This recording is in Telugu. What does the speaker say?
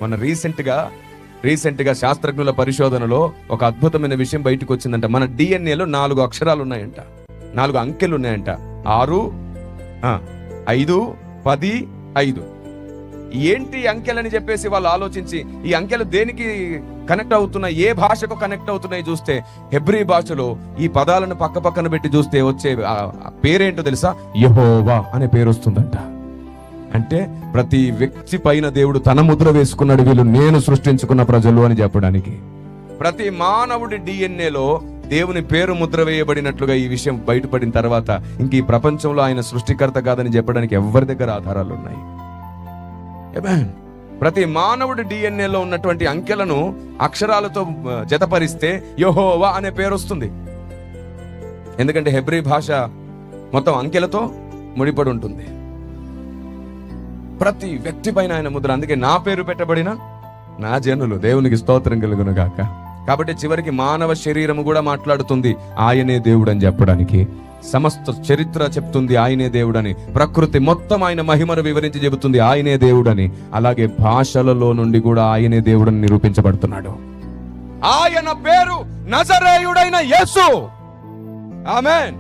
మన రీసెంట్గా శాస్త్రజ్ఞుల పరిశోధనలో ఒక అద్భుతమైన విషయం బయటకు వచ్చిందంట. మన డిఎన్ఏలో 4 అక్షరాలు ఉన్నాయంట, 4 అంకెలు ఉన్నాయంట. 6, 5, 10, 5. ఏంటి అంకెలని చెప్పేసి వాళ్ళు ఆలోచించి ఈ అంకెలు దేనికి కనెక్ట్ అవుతున్నాయి, ఏ భాషకు కనెక్ట్ అవుతున్నాయి చూస్తే హెబ్రీ భాషలో ఈ పదాలను పక్కన పెట్టి చూస్తే వచ్చే పేరేంటో తెలుసా? యెహోవా అనే పేరు వస్తుందంట. అంటే ప్రతి వ్యక్తి పైన దేవుడు తన ముద్ర వేసుకున్నాడు, వీళ్ళు నేను సృష్టించుకున్న ప్రజలు అని చెప్పడానికి. ప్రతి మానవుడి డిఎన్ఏలో దేవుని పేరు ముద్ర వేయబడినట్లుగా ఈ విషయం బయటపడిన తర్వాత ఇంక ఈ ప్రపంచంలో ఆయన సృష్టికర్త కాదని చెప్పడానికి ఎవరి దగ్గర ఆధారాలు ఉన్నాయి? ప్రతి మానవుడి డిఎన్ఏలో ఉన్నటువంటి అంకెలను అక్షరాలతో జతపరిస్తే యెహోవా అనే పేరు వస్తుంది. ఎందుకంటే హెబ్రీ భాష మొత్తం అంకెలతో ముడిపడి ఉంటుంది. ప్రతి వ్యక్తి పైన ఆయన ముద్ర. అందుకే నా పేరు పెట్టబడిన నా జనులు, దేవునికి స్తోత్రం కలుగును గాక. కాబట్టి చివరికి మానవ శరీరము కూడా మాట్లాడుతుంది ఆయనే దేవుడు అని చెప్పడానికి. సమస్త చరిత్ర చెప్తుంది ఆయనే దేవుడని. ప్రకృతి మొత్తం ఆయన మహిమను వివరించి చెబుతుంది ఆయనే దేవుడని. అలాగే భాషలలో నుండి కూడా ఆయనే దేవుడని నిరూపించబడుతున్నాడు. ఆయన పేరు నజరేయుడైన యేసు. ఆమేన్.